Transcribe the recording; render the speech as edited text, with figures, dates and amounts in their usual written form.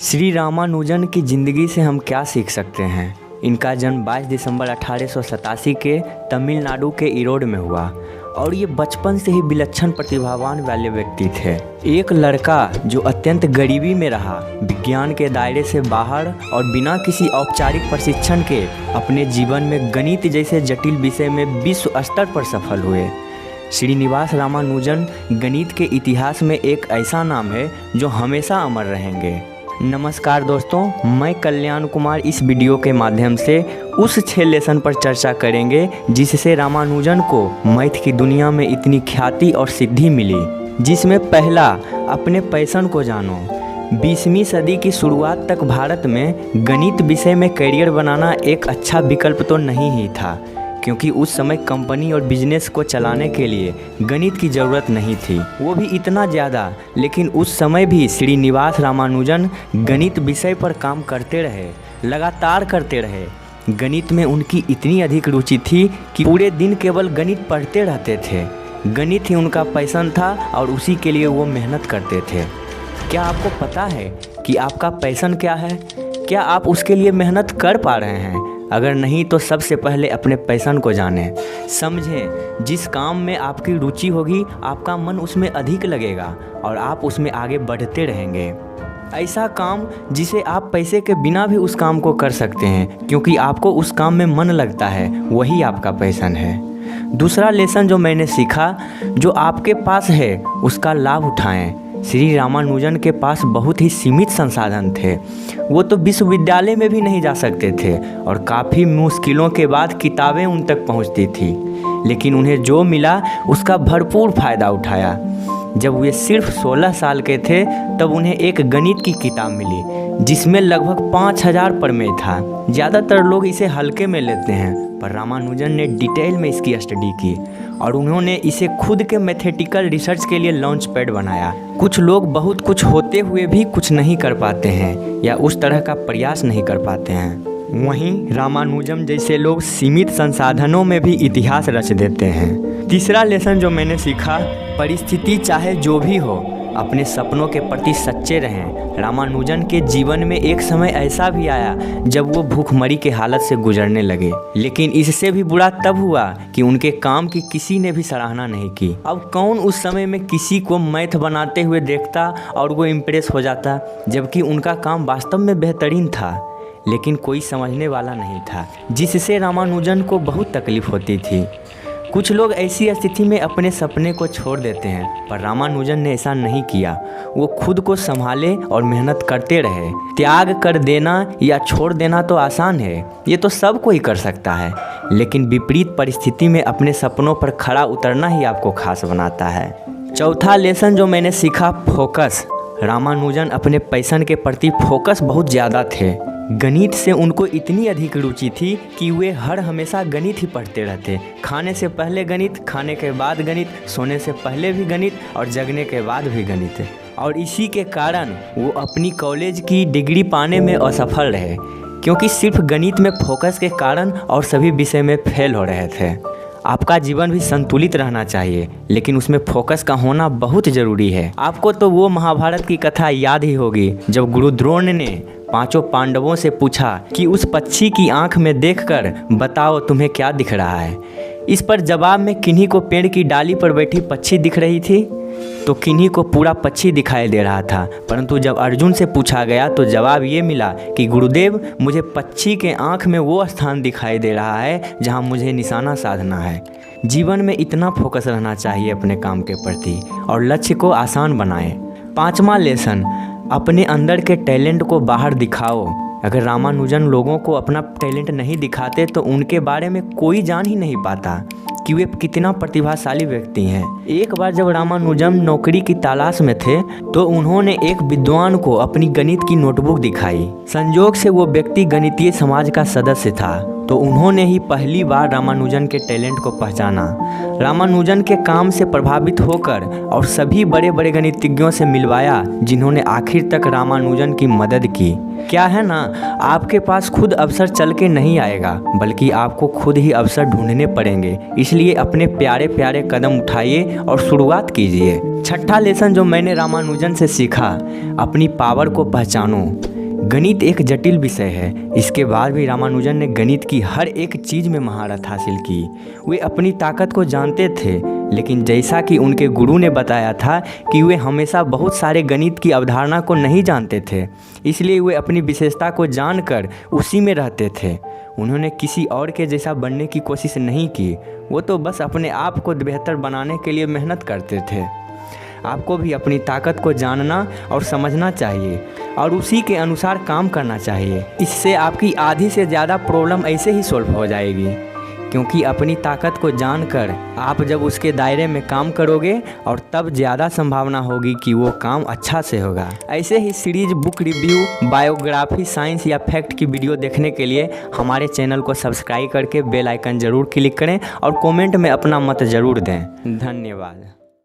श्री रामानुजन की ज़िंदगी से हम क्या सीख सकते हैं। इनका जन्म 22 दिसंबर 1887 के तमिलनाडु के ईरोड में हुआ और ये बचपन से ही विलक्षण प्रतिभावान वाले व्यक्ति थे। एक लड़का जो अत्यंत गरीबी में रहा, विज्ञान के दायरे से बाहर और बिना किसी औपचारिक प्रशिक्षण के अपने जीवन में गणित जैसे जटिल विषय में विश्व स्तर पर सफल हुए। श्रीनिवास रामानुजन गणित के इतिहास में एक ऐसा नाम है जो हमेशा अमर रहेंगे। नमस्कार दोस्तों, मैं कल्याण कुमार इस वीडियो के माध्यम से उस 6 लेसन पर चर्चा करेंगे जिससे रामानुजन को मैथ की दुनिया में इतनी ख्याति और सिद्धि मिली। जिसमें पहला, अपने पैशन को जानो। 20वीं सदी की शुरुआत तक भारत में गणित विषय में करियर बनाना एक अच्छा विकल्प तो नहीं ही था, क्योंकि उस समय कंपनी और बिजनेस को चलाने के लिए गणित की ज़रूरत नहीं थी, वो भी इतना ज़्यादा। लेकिन उस समय भी श्रीनिवास रामानुजन गणित विषय पर काम करते रहे, लगातार करते रहे। गणित में उनकी इतनी अधिक रुचि थी कि पूरे दिन केवल गणित पढ़ते रहते थे। गणित ही उनका पैशन था और उसी के लिए वो मेहनत करते थे। क्या आपको पता है कि आपका पैशन क्या है? क्या आप उसके लिए मेहनत कर पा रहे हैं? अगर नहीं तो सबसे पहले अपने पैशन को जानें, समझें। जिस काम में आपकी रुचि होगी आपका मन उसमें अधिक लगेगा और आप उसमें आगे बढ़ते रहेंगे। ऐसा काम जिसे आप पैसे के बिना भी उस काम को कर सकते हैं, क्योंकि आपको उस काम में मन लगता है, वही आपका पैशन है। दूसरा लेसन जो मैंने सीखा, जो आपके पास है उसका लाभ उठाएं। श्री रामानुजन के पास बहुत ही सीमित संसाधन थे। वो तो विश्वविद्यालय में भी नहीं जा सकते थे और काफ़ी मुश्किलों के बाद किताबें उन तक पहुंचती थी, लेकिन उन्हें जो मिला उसका भरपूर फ़ायदा उठाया। जब वे सिर्फ 16 साल के थे तब उन्हें एक गणित की किताब मिली जिसमें लगभग 5000 प्रमेय था। ज़्यादातर लोग इसे हल्के में लेते हैं, पर रामानुजन ने डिटेल में इसकी स्टडी की और उन्होंने इसे खुद के मैथमेटिकल रिसर्च के लिए लॉन्च पैड बनाया। कुछ लोग बहुत कुछ होते हुए भी कुछ नहीं कर पाते हैं या उस तरह का प्रयास नहीं कर पाते हैं। वहीं रामानुजन जैसे लोग सीमित संसाधनों में भी इतिहास रच देते हैं। तीसरा लेसन जो मैंने सीखा, परिस्थिति चाहे जो भी हो, अपने सपनों के प्रति सच्चे रहें। रामानुजन के जीवन में एक समय ऐसा भी आया जब वो भूखमरी के हालत से गुजरने लगे, लेकिन इससे भी बुरा तब हुआ कि उनके काम की किसी ने भी सराहना नहीं की। अब कौन उस समय में किसी को मैथ बनाते हुए देखता और वो इम्प्रेस हो जाता, जबकि उनका काम वास्तव में बेहतरीन था, लेकिन कोई समझने वाला नहीं था, जिससे रामानुजन को बहुत तकलीफ होती थी। कुछ लोग ऐसी स्थिति में अपने सपने को छोड़ देते हैं, पर रामानुजन ने ऐसा नहीं किया। वो खुद को संभाले और मेहनत करते रहे। त्याग कर देना या छोड़ देना तो आसान है, ये तो सब कोई कर सकता है, लेकिन विपरीत परिस्थिति में अपने सपनों पर खड़ा उतरना ही आपको खास बनाता है। चौथा लेसन जो मैंने सीखा, फोकस। रामानुजन अपने पैशन के प्रति फोकस बहुत ज़्यादा थे। गणित से उनको इतनी अधिक रुचि थी कि वे हर हमेशा गणित ही पढ़ते रहते। खाने से पहले गणित, खाने के बाद गणित, सोने से पहले भी गणित और जगने के बाद भी गणित। और इसी के कारण वो अपनी कॉलेज की डिग्री पाने में असफल रहे, क्योंकि सिर्फ गणित में फोकस के कारण और सभी विषय में फेल हो रहे थे। आपका जीवन भी संतुलित रहना चाहिए, लेकिन उसमें फोकस का होना बहुत ज़रूरी है। आपको तो वो महाभारत की कथा याद ही होगी जब गुरु द्रोण ने 5 पांडवों से पूछा कि उस पक्षी की आंख में देखकर बताओ तुम्हें क्या दिख रहा है। इस पर जवाब में किन्हीं को पेड़ की डाली पर बैठी पक्षी दिख रही थी तो किन्हीं को पूरा पक्षी दिखाई दे रहा था। परंतु जब अर्जुन से पूछा गया तो जवाब ये मिला कि गुरुदेव, मुझे पक्षी के आंख में वो स्थान दिखाई दे रहा है जहाँ मुझे निशाना साधना है। जीवन में इतना फोकस रहना चाहिए अपने काम के प्रति और लक्ष्य को आसान बनाएं। 5वां लेसन, अपने अंदर के टैलेंट को बाहर दिखाओ। अगर रामानुजन लोगों को अपना टैलेंट नहीं दिखाते तो उनके बारे में कोई जान ही नहीं पाता कि वे कितना प्रतिभाशाली व्यक्ति हैं। एक बार जब रामानुजन नौकरी की तलाश में थे तो उन्होंने एक विद्वान को अपनी गणित की नोटबुक दिखाई। संजोग से वो व्यक्ति गणितीय समाज का सदस्य था, तो उन्होंने ही पहली बार रामानुजन के टैलेंट को पहचाना। रामानुजन के काम से प्रभावित होकर और सभी बड़े बड़े गणितज्ञों से मिलवाया, जिन्होंने आखिर तक रामानुजन की मदद की। क्या है ना, आपके पास खुद अवसर चल के नहीं आएगा, बल्कि आपको खुद ही अवसर ढूंढने पड़ेंगे। इसलिए अपने प्यारे प्यारे कदम उठाइए और शुरुआत कीजिए। छठा लेसन जो मैंने रामानुजन से सीखा, अपनी पावर को पहचानो। गणित एक जटिल विषय है, इसके बाद भी रामानुजन ने गणित की हर एक चीज़ में महारत हासिल की। वे अपनी ताकत को जानते थे, लेकिन जैसा कि उनके गुरु ने बताया था कि वे हमेशा बहुत सारे गणित की अवधारणा को नहीं जानते थे, इसलिए वे अपनी विशेषता को जानकर उसी में रहते थे। उन्होंने किसी और के जैसा बनने की कोशिश नहीं की, वो तो बस अपने आप को बेहतर बनाने के लिए मेहनत करते थे। आपको भी अपनी ताकत को जानना और समझना चाहिए और उसी के अनुसार काम करना चाहिए। इससे आपकी आधी से ज़्यादा प्रॉब्लम ऐसे ही सॉल्व हो जाएगी, क्योंकि अपनी ताकत को जानकर आप जब उसके दायरे में काम करोगे और तब ज़्यादा संभावना होगी कि वो काम अच्छा से होगा। ऐसे ही series, book review, biography, science या फैक्ट की वीडियो देखने के लिए हमारे चैनल को सब्सक्राइब करके बेल आइकन ज़रूर क्लिक करें और कमेंट में अपना मत ज़रूर दें। धन्यवाद।